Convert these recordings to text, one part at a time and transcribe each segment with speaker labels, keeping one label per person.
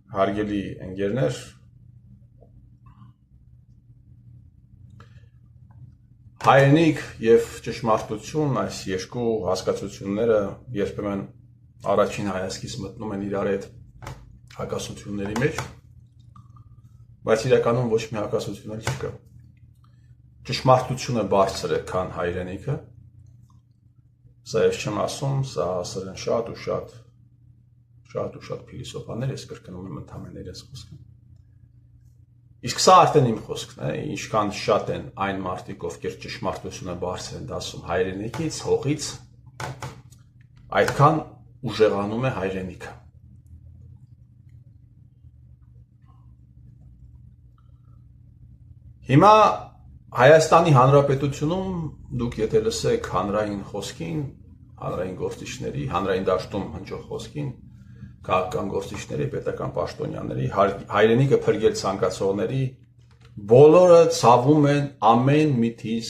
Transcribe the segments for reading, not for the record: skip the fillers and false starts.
Speaker 1: Հարգելի ընկերներ, հայրենիք և ճշմարտություն այս երկու հասկացությունները երբեմն առաջին հայացքից մտնում են իրար հետ հակասությունների մեջ, բայց իրականում ոչ մի հակասություն էլ չկա։ Ճշմարտությունը բարձր է, քան հայրենիքը, սա ես չեմ ասում, սա ասել են շատ ու շատ փիլիսոփաներ, ես կրկնում եմ ընդամենը իրենց խոսքը։ Իսկ սա արդեն իմ խոսքն է, ինչքան շատ են այն մարդիկ, ովքեր ճշմարտությունը բարձր են դասում հայրենիքից, հողից, այդքան ուժեղանում է հայրենիքը։ Հիմա Հայաստանի Հանրապետությունում դուք եթե լսեք հանրային խոսքին, հանրային գործիչների, հանրային դաշտում հնչող խոսքին, քաղաքական գործիչների, պետական պաշտոնյաների, հայրենիքը փրկել ցանկացողների, բոլորը ցավում են ամեն միտից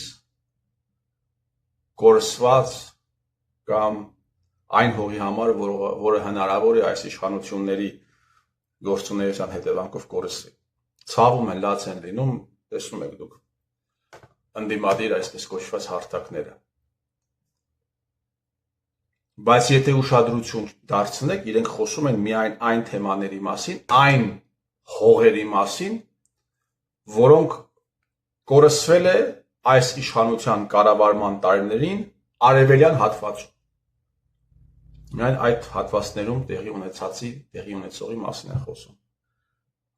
Speaker 1: կորսված կամ այն հողի համար, որը հնարավոր է այս իշխանությունների գործունեության հետևանքով կորսի։ Ցավում են, լաց են լինում, տեսնում եք դուք ընդդիմադիր այսպես կոչված հարթակները։ Բայց եթե ուշադրություն դարձնեք, իրենք խոսում են միայն այն թեմաների մասին, այն հողերի մասին, որոնք կորսվել է այս իշխանության կառավարման տարիներին արևելյան հատվածում։ Միայն այդ հատվածներում տեղի ունեցողի մասին են խոսում։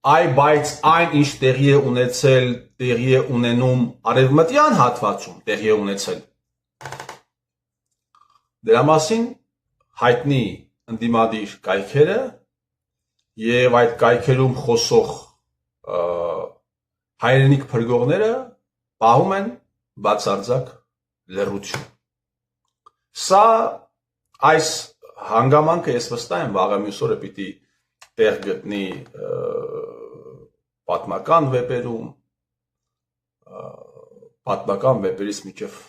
Speaker 1: Բայց այն, ինչ տեղի է ունեցել, տեղի է ունենում արևմտյան հատվածում, տեղի է ունեցել։ Դրա մասին հայտնի ընդդիմադիր կայքերը և այդ կայքերում խոսող հայրենիք փրկողները պահում են բացարձակ լռություն։ Սա այս հանգամանքը ես վստահ եմ վաղը մյուս օրը պիտի տեղ գտնի պատմական վեպերում, պատմական վեպերից մինչև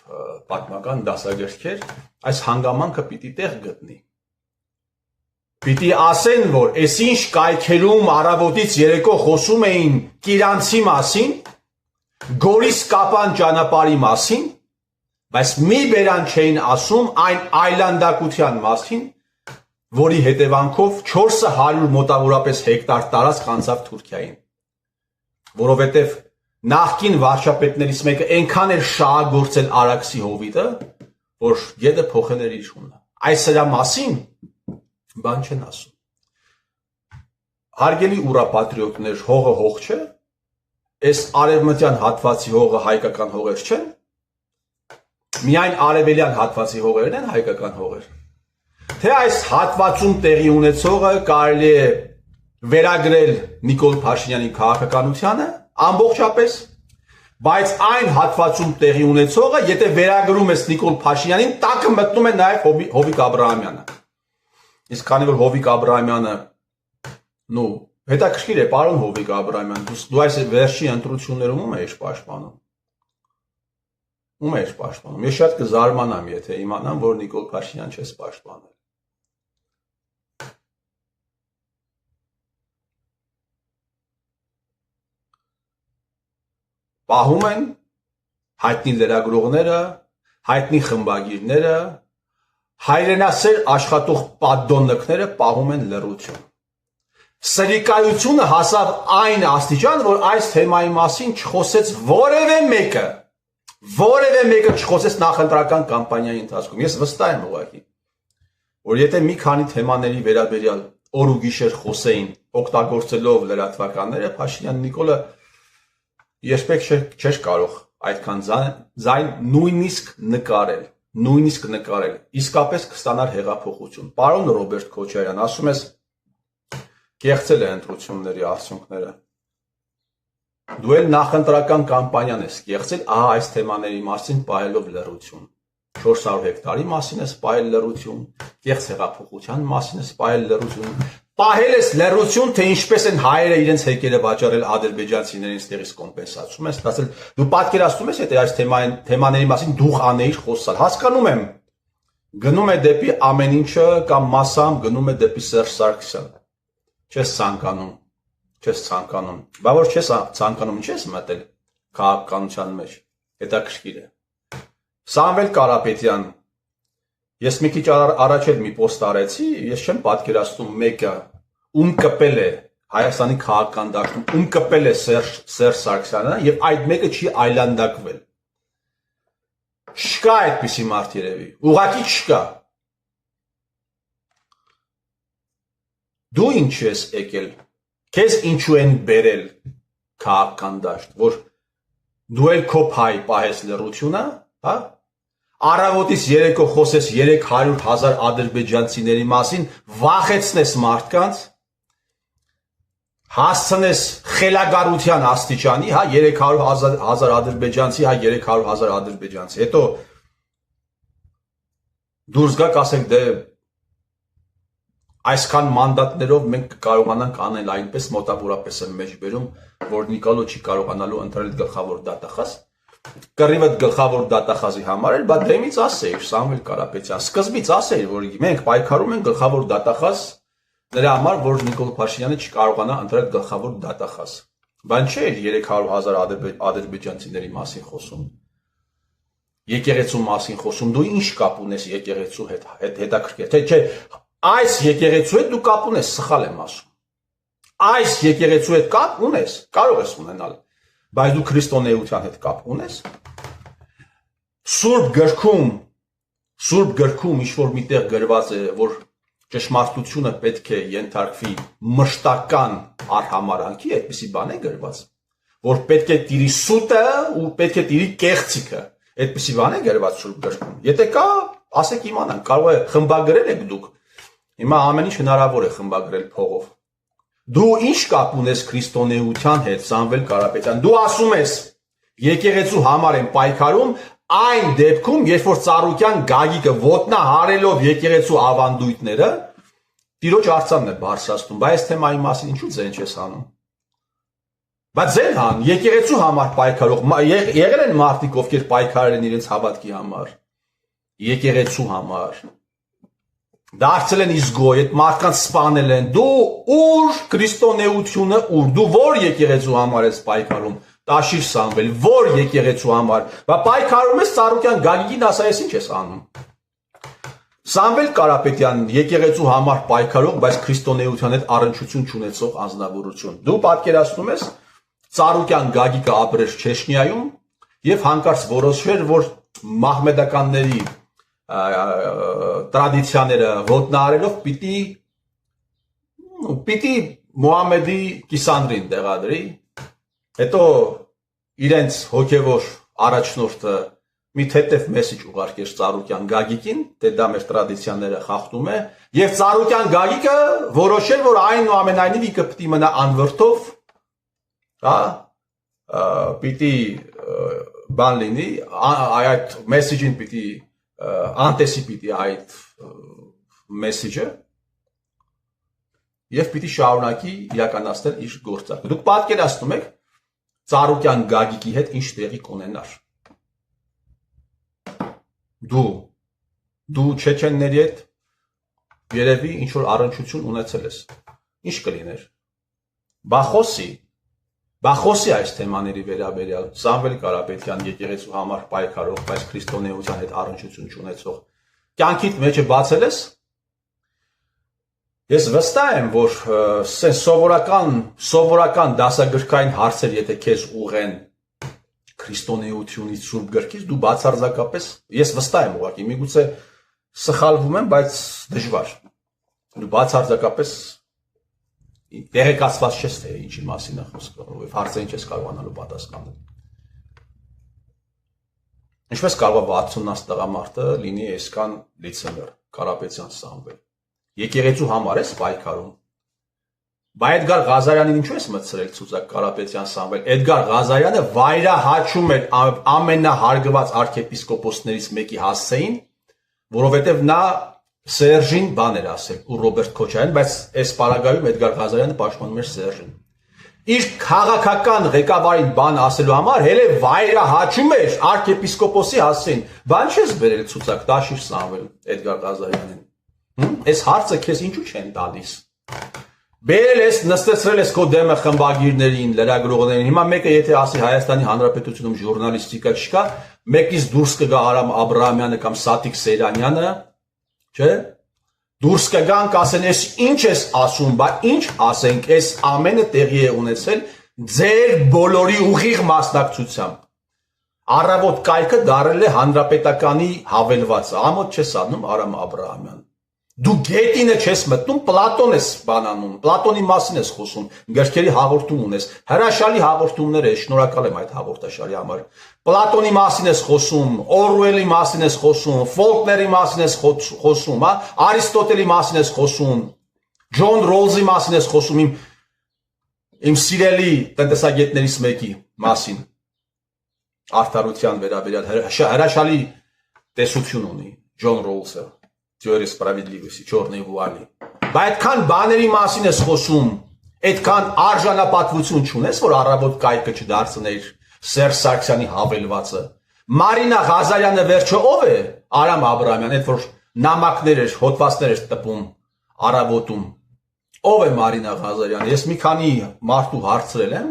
Speaker 1: պատմական դասագրքեր, այս հանգամանքը պիտի տեղ գտնի։ Պիտի ասեն, որ այս ինչ կայքերում առավոտից երեկո խոսում էին Կիրանցի մասին, Գորիս-Կապան ճանապարհի մասին, բայց մի բերան չէին ասում այն այլանդակության մասին, որի հետևանքով 400 մոտավորապես հեկտար տարածք անցավ Թուրքիային, որովհետև նախկին վարչապետներից մեկը այնքան էր շահագործել Արաքսի հովիտը, որ գետը փոխել էր իր շունը։ Այս սրա մասին բան չեն ասում։ Հարգելի ուռապատրիոտներ, հողը հող չէ, այս արևմտյան հատվածի հողը հայկական հողեր չեն, միայն արևելյան հատվածի հողերն են հայկական հողեր։ Թե այս հատվածում տեղի ունեցողը կարելի է վերագրել Նիկոլ Փաշինյանի քաղաքականությանը ամբողջապես, բայց այն հատվածում տեղի ունեցողը, եթե վերագրում ես Նիկոլ Փաշինյանին, տակը մտնում է նաև Հովիկ Աբրահամյանը։ Իսկ քանի որ Հովիկ Աբրահամյանը, հետաքրքիր է, պարոն Հովիկ Աբրահամյան, դու այս վերջի ընտրություններում ում էիր պաշտպանում։ Ում էիր պաշտպանում։ Ես շատ կզարմանամ, եթե իմանամ, որ Նիկոլ Փաշինյան չես պաշտպանել։ Պահում են հայտնի լրագրողները, հայտնի խմբագիրները, հայրենասեր աշխատող պատդոննկները պահում են լռություն։ Սրիկայությունը հասավ այն աստիճան, որ այս թեմայի մասին չխոսեց որևէ մեկը չխոսեց նախընտրական կամպանիայի ընթացքում։ Ես վստահ եմ ուղղակի, որ եթե մի քանի թեմաների վերաբերյալ օր ու գիշեր խոսեին, օգտագործելով լրատվականները, Փաշինյան Նիկոլը երբեք չէր կարող այդքան ձայն նույնիսկ նկարել, իսկապես կստանար հեղափոխություն։ Պարոն Ռոբերտ Քոչարյան, ասում ես, կեղծել է ընտրությունների արդյունքները։ Դու էլ նախընտրական կամպանիան ես կեղծել, ահա այս թեմաների մասին պահելով լռություն։ 400 հեկտարի մասին ես պահել լռություն, կեղծ հեղափոխության մասին ես պահել լռություն, պահել ես լռություն, թե ինչպես են հայերը իրենց հեկերը վաճառել ադրբեջանցիներին ստեղից կոմպենսացում են ստացել։ Դու պատկերացնում ես, եթե այս թեմաների մասին դուխ անեիր խոսալ։ Հասկանում եմ, գնում է դեպի ամեն ինչը կամ massam գնում է դեպի Սերժ Սարգսյան։ Չես ցանկանում չես ցանկանում։ Բա որ չես ցանկանում, չես մտել քաղաքականության մեջ։ Հետաքրքիր է։ Սամվել Կարապետյան, ես մի քիչ առաջ էլ մի պոստ արեցի, ես չեմ պատկերացնում մեկը ում կպել է Հայաստանի քաղաքական դաշտում, ում կպել է Սերժ Սարգսյանը եւ այդ մեկը չի այլանդակվել։ Չկա այդպիսի մարդ երևի, ուղղակի չկա։ Դու ինչ ես եկել, քեզ ինչու են բերել քաղաքական դաշտ, որ դու էլ քո փայ պահես լռությունը, հա? Առավոտից երեկո խոսես 300,000 ադրբեջանցիների մասին, վախեցնես մարդկանց, հասցնես խելագարության աստիճանի, հա, 300,000 ադրբեջանցի, հա, 300,000 ադրբեջանցի, հետո դուրս գաք ասեք, դե այսքան մանդատներով մենք կարողանանք անել այնպես մոտավորապես եմ մեջ բերում, որ Նիկոլո չի կարողանալու ընտրել գլխավոր դատախազ, կռիվը գլխավոր դատախազի համար էլ, բա դեմից ասեիր, Սամվել Կարապետյան, սկզբից ասեիր, որ մենք պայքարում ենք գլխավոր դատախազ նրա համար, որ Նիկոլ Փաշինյանը չկարողանա ընտրել գլխավոր դատախազ։ Բան չէ 300,000 ադրբեջանցիների մասին խոսում։ Եկեղեցու մասին խոսում, դու ինչ կապ ունես եկեղեցու հետ, հետաքրքիր, թե չէ, այս եկեղեցու հետ դու կապ ունես, սխալ եմ ասում։ Այս եկեղեցու հետ կապ ունես, կարող ես ունենալ, բայց դու քրիստոնեության հետ կապ ունես։ Սուրբ գրքում ինչ որ միտեղ գրված է, որ ճշմարտությունը պետք է ենթարկվի մշտական արհամարանքի, այդպիսի բան է գրված, որ պետք է տիրի սուտը ու պետք է տիրի կեղծիքը, այդպիսի բան է գրված Սուրբ գրքում։ Եթե կա, ասեք իմանանք, կարող է խմբագրել եք դուք։ Հիմա ամեն ինչ հնարավոր է խմբագրել փողով։ Դու ինչ կապ ունես քրիստոնեության հետ, Սամվել Կարապետյան։ Դու ասում ես, եկեղեցու համար են պայքարում, այն դեպքում, երբ որ Ծառուկյան Գագիկը ոտնահարելով եկեղեցու ավանդույթները, տիրոջ արձանն է բարձրացնում, բայց թեմայի մասին ինչու ձեն չես անում։ Բայց ձեն հան, եկեղեցու համար պայքարող, եղել են մարդիկ, ովքեր պայքարել են իրենց հավատքի համար, եկեղեցու համար, դարձել են իզգոյ, այդ մարդկանց սպանել են, դու ուր քրիստոնեությունը ուր, դու որ եկեղեցու համար ես պայքարում, Տաշիր Սամվել, որ եկեղեցու համար, բա պայքարում ես Ծառուկյան Գագիկին, ասա ես ինչ ես անում։ Սամվել Կարապետյան, եկեղեցու համար պայքարող, բայց քրիստոնեության հետ առնչություն չունեցող անձնավորություն։ Դու պատկերացնում ես Ծառուկյան Գագիկը ապրեր Չեչնիայում եւ հանկարծ որոշեր, որ մահմեդականների տրադիցիաները ոտնահարելով պիտի Մուհամեդի կիսանդրին տեղադրի, հետո իրենց հոգևոր առաջնորդը մի թեթև մեսիջ ուղարկեր Ծառուկյան Գագիկին, թե դա մեր տրադիցիաները խախտում է, եւ Ծառուկյան Գագիկը որոշել, որ այնուամենայնիվ ինքը պիտի մնա անվրդով, հա, պիտի բան լինի, այդ մեսիջին պիտի անտեսի պիտի այդ մեսիջը եւ պիտի շարունակի իրականացնել իր գործը։ Դուք պատկերացնում եք Ծառուկյան Գագիկի հետ ինչ տեղի կունենար։ Դու չեչենների հետ երևի ինչ որ առնչություն ունեցել ես։ Ինչ կլիներ։ Բախոսի այս թեմաների վերաբերյալ Սամվել Կարապետյան եկեղեցու համար պայքարող, բայց քրիստոնեության հետ առնչություն չունեցող կյանքիդ մեջը բացել ես։ Ես վստահ եմ, որ սովորական դասագրքային հարցեր, եթե քեզ ուղեն քրիստոնեությունից Սուրբ գրքից, դու բացարձակապես, ես վստահ եմ ուղղակի, միգուցե սխալվում եմ, բայց դժվար։ Դու բացարձակապես տեղեկացված չես, թե ինչի մասին է խոսքը, եւ հարցերին չես կարողանալու պատասխանել։ Ինչպես կարող է 60-ից տղամարդը լինի այսքան լիցեներ, Կարապետյան Սամվել։ Եկեղեցու համար ես պայքարում։ Բա Էդգար Ղազարյանին ինչու ես մտցրել ցուցակ Կարապետյան Սամվել։ Էդգար Ղազարյանը վայրահաչում էր ամենահարգված arczepiskopos-ներից մեկի հասցեին, որովհետև նա Սերժին բան էր ասել ու Ռոբերտ Քոչարյան, բայց այս պարագայում Էդգար Ղազարյանը պաշտպանում էր Սերժին։ Իր քաղաքական ղեկավարին բան ասելու համար հենց վայրահաչում էր arczepiskopos-ի հասցեին։ Բան չես բերել ցուցակ Տաշիր Սամվել Էդգար Ղազարյանին։ Այս հարցը քեզ ինչու չեն տալիս։ Բերել ես, նստեցրել ես քո դեմը խմբագիրներին, լրագրողներին։ Հիմա մեկը եթե ասի Հայաստանի Հանրապետությունում ժուրնալիստիկա չկա, մեկից դուրս կգա Արամ Աբրահամյանը կամ Սաթիկ Սեյրանյանը, չէ՞։ Դուրս կգան, կասեն, «Էս ինչ ես ասում, բա ինչ ասենք, այս ամենը տեղի է ունեցել ձեր բոլորի ուղիղ մասնակցությամբ»։ Առավոտ կայքը դարել է հանրապետականի հավելվածը, ամոթ չես անում Արամ Աբրահամյան։ Դու գետինը չես մտնում, Պլատոն ես բանանում, Պլատոնի մասին ես խոսում, գրքերի հաղորդում ունես, հրաշալի հաղորդումներ ես, շնորհակալ եմ այդ հաղորդաշարի համար։ Պլատոնի մասին ես խոսում, Օրուելի մասին ես խոսում, Ֆոլկների մասին ես խոսում, հա, Արիստոտելի մասին ես խոսում, Ջոն Ռոլզի մասին ես խոսում, իմ սիրելի տնտեսագետներից մեկի մասին, արդարության վերաբերյալ հրաշալի տեսություն ունի Ջոն Ռոլզը։ Теория справедливости, черные вуали։ Բայց այդքան բաների մասին ես խոսում, այդքան արժանապատվություն չունես, որ առավոտ կայքը չդարձներ Սերժ Սարգսյանի հավելվածը։ Մարինա Ղազարյանը վերջը ով է։ Արամ Աբրահամյան, այդ որ նամակներ էր, հոդվածներ էր տպում առավոտում։ Ով է Մարինա Ղազարյանը։ Ես մի քանի մարդու հարցրել եմ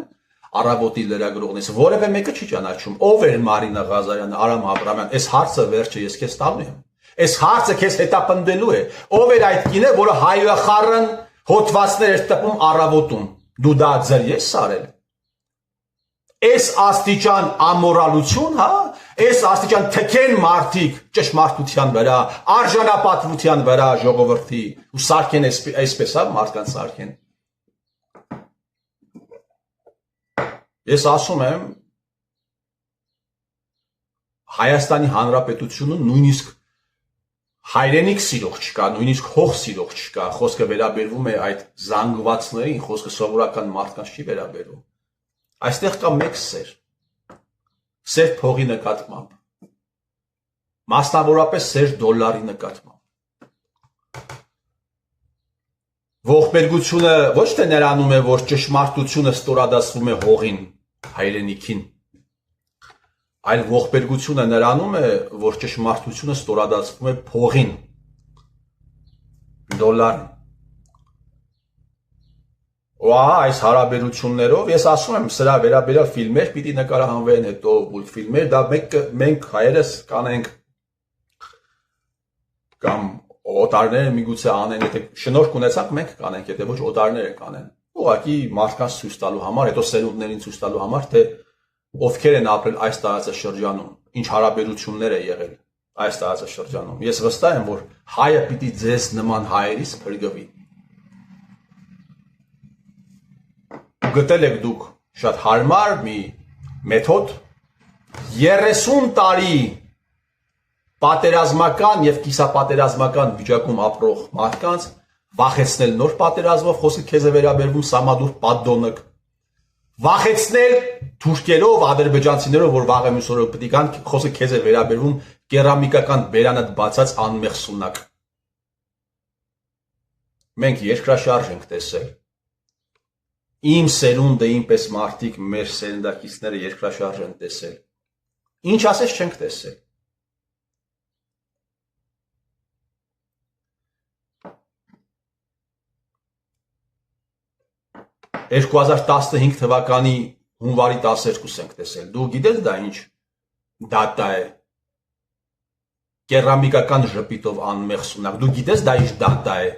Speaker 1: առավոտի լրագրողներից, որևէ մեկը չի ճանաչում։ Ով է Մարինա Ղազարյանը, Արամ Աբրահամյան։ Այս հարցը վերջը ես քեզ տալու եմ։ Այս հարցը քեզ հետապնդելու է։ Ով էր այդ կինը, որը հայրախառն հոդվածներ էր տպում առավոտում։ Դու դա ձեր ես արել։ Այս աստիճան ամորալություն, հա, այս աստիճան թքեն մարդիկ ճշմարտության վրա, արժանապատվության վրա ժողովրդի ու սարքեն այսպես, հա, մարդկանց սարքեն։ Ես ասում եմ Հայաստանի Հանրապետությունը նույնիսկ հայրենիք սիրող չկա, նույնիսկ հող սիրող չկա, խոսքը վերաբերվում է այդ զանգվածներին, խոսքը սովորական մարդկանց չի վերաբերվում։ Այստեղ կա մեկ սեր փողի նկատմամբ, մասնավորապես սեր դոլարի նկատմամբ։ Ողբերգությունը ոչ թե նրանում է, որ ճշմարտությունը ստորադասվում է հողին, հայրենիքին, այլ ողբերգությունը նրանում է, որ ճշմարտությունը ստորադասվում է փողին, դոլարին։ Ու այս հարաբերություններով ես ասում եմ, սրա վերաբերյալ ֆիլմեր պիտի նկարահանվեն, հետո մուլտֆիլմեր, դա մենք հայերս կանենք կամ օտարները միգուցե անեն, եթե շնորհք ունեցանք մենք կանենք, եթե ոչ օտարները կանեն։ Ուղղակի մարդկանց ցույց տալու համար, հետո սերունդներին ցույց տալու համար, թե ովքեր են ապրել այս տարածաշրջանում, ինչ հարաբերություններ է եղել այս տարածաշրջանում։ Ես վստահ եմ, որ հայը պիտի ձեզ նման հայերից փրկվի։ Գտել եք դուք շատ հարմար մի մեթոդ 30 տարի պատերազմական եւ կիսապատերազմական վիճակում ապրող մարդկանց վախեցնել նոր պատերազմով, խոսքը քեզ է վերաբերվում Սամադուր Պատդոնակ, վախեցնել թուրքերով, ադրբեջանցիներով, որ վաղը մյուս օրը պիտի գան, խոսքը քեզ է վերաբերվում կերամիկական բերանդ բացած անմեղ սունակ։ Մենք երկրաշարժ ենք տեսել։ Իմ սերունդը, ինպես մարդիկ, մեր սերնդակիցները երկրաշարժ են տեսել։ Ինչ ասես չենք տեսել։ «2015 թվականի հունվարի 12 ենք տեսել։ Դու գիտես դա ինչ դատա է։ Կերամիկական ժպիտով անմեղ սունակ։ Դու գիտես դա ինչ դատա է։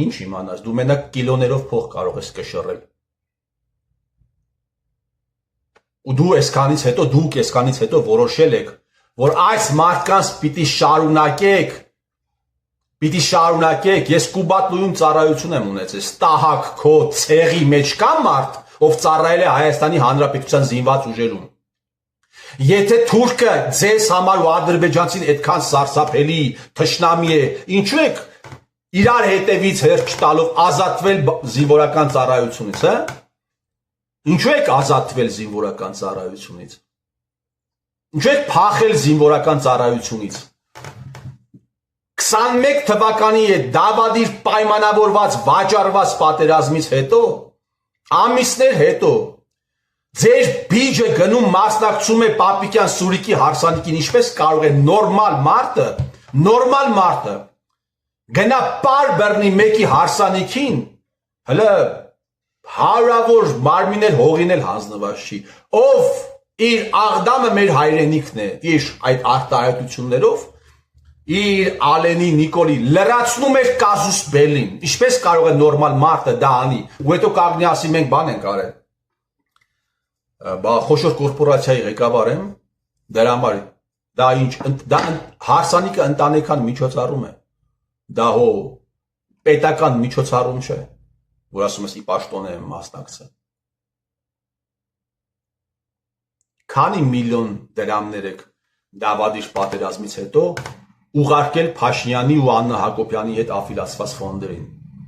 Speaker 1: Ինչ իմանաս, դու մենակ կիլոներով փող կարող ես կշռել։ Ու դուք այսքանից հետո որոշել եք, որ այս մարդկանց պիտի շարունակեք, ես Կուբատլույում ծառայություն եմ ունեցել, տահակ քո ցեղի մեջ կա մարդ, ով ծառայել է Հայաստանի Հանրապետության զինված ուժերում։ Եթե թուրքը ձեզ համար ու ադրբեջանցին այդքան սարսափելի թշնամի է, ինչու եք իրար հետևից հերթ չտալով ազատվել զինվորական ծառայությունից, հա? Ինչու եք ազատվել զինվորական ծառայությունից։ Ինչու եք փախել զինվորական ծառայությունից։ 21 թվականի է դավադիր պայմանավորված վաճառված պատերազմից հետո, ամիսներ հետո, ձեր բիջը գնում մասնակցում է Պապիկյան Սուրիկի հարսանիքին, ինչպես կարող է նորմալ մարդը գնա պար բռնի մեկի հարսանիքին, հələ հարավոր մարմինել հողինել հանձնված չի, ով իր աղդամը մեր հայրենիքն է, իր այդ արտահայտություններով իր Ալենի Նիկոլի լրացնում էր կազուս բելին, ինչպես կարող է նորմալ մարդը դա անի, ու հետո կանգնի ասի մենք բան ենք արել, բա խոշոր կորպորացիայի ղեկավար եմ, դրա համար դա ինչ, դա հարսանիքը ընտանեկան միջոցառում է, դա հո պետական միջոցառում չէ, որ ասում ես ի պաշտոն եմ մասնակցել, քանի միլիոն դրամներ եք Դավադիր պատերազմից հետո ուղարկել Փաշինյանի ու Աննա Հակոբյանի հետ աֆիլացված ֆոնդերին,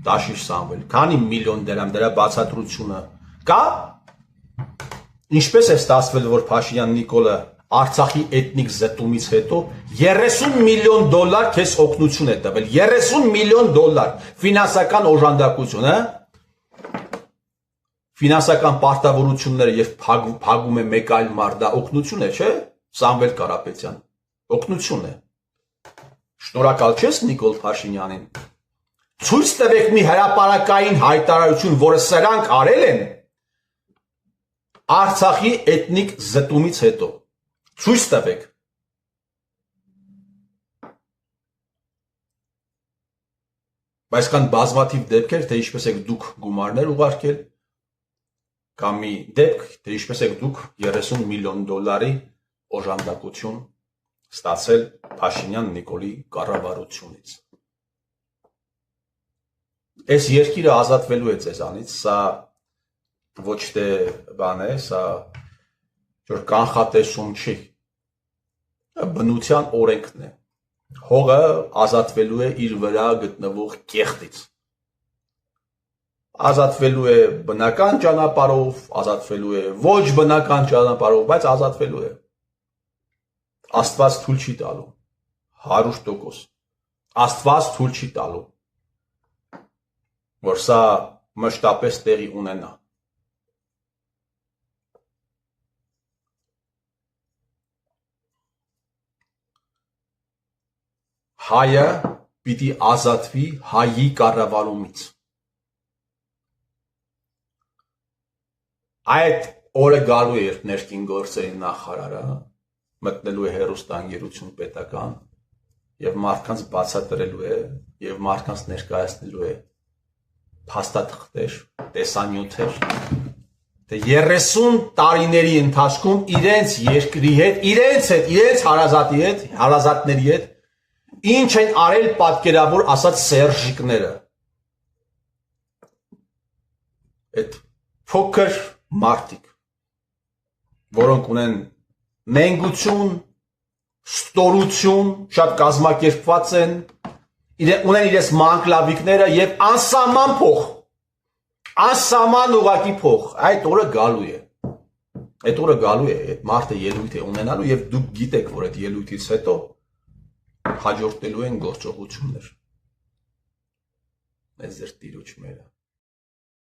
Speaker 1: Տաշիշ Սամվել, քանի միլիոն դրամ դրա բացատրությունը կա, ինչպես է ստացվել, որ Փաշինյան Նիկոլը Արցախի էթնիկ զտումից հետո 30 միլիոն դոլար քեզ օգնություն է տվել, 30 միլիոն դոլար ֆինանսական օժանդակություն, ֆինանսական պարտավորությունները եւ փակում է մեկ այլ մարդ, դա օգնություն է, չէ՞, Սամվել Կարապետյան, օգնություն է։ Շնորհակալ չես Նիկոլ Փաշինյանին։ Ցույց տվեք մի հրապարակային հայտարարություն, որը սրանք արել են Արցախի էթնիկ զտումից հետո։ Ցույց տվեք։ Բայց կան բազմաթիվ դեպքեր, թե ինչպես եք դուք գումարներ ուղարկել, կամ մի դեպք, թե ինչպես եք դուք 30 միլիոն դոլարի օժանդակություն ստացել Փաշինյան Նիկոլի կառավարությունից։ Այս երկիրը ազատվելու է ձեզանից, սա ոչ թե բան է, սա որ կանխատեսում չի, բնության օրենքն է, հողը ազատվելու է իր վրա գտնվող կեղտից, ազատվելու է բնական ճանապարհով, ազատվելու է ոչ բնական ճանապարհով, բայց ազատվելու է, Աստված թույլ չի տալու, 100%, Աստված թույլ չի տալու, որ սա մշտապես տեղի ունենա։ Հայը պիտի ազատվի հայի կառավարումից։ Այդ օրը գալու է, երբ ներքին գործերի նախարարը մտնելու է հեռուստաընկերություն պետական եւ մարդկանց բացատրելու է եւ մարդկանց ներկայացնելու է փաստաթղթեր, տեսանյութեր, թե 30 տարիների ընթացքում իրենց երկրի հետ, իրենց հարազատի հետ, հարազատների հետ ինչ են արել պատկերավոր ասած սերժիկները։ Այդ փոքր մարդիկ, որոնք ունեն նենգություն, ստորություն, շատ կազմակերպված են, ունեն իրենց մանկլավիկները եւ անսահման փող, անսահման ուղակի փող, այդ օրը գալու է, այդ մարդը ելույթ է ունենալու եւ դուք գիտեք, որ այդ ելույթից հետո հաջորդելու են գործողություններ։ Մեծ ձեր տիրոջ մերը։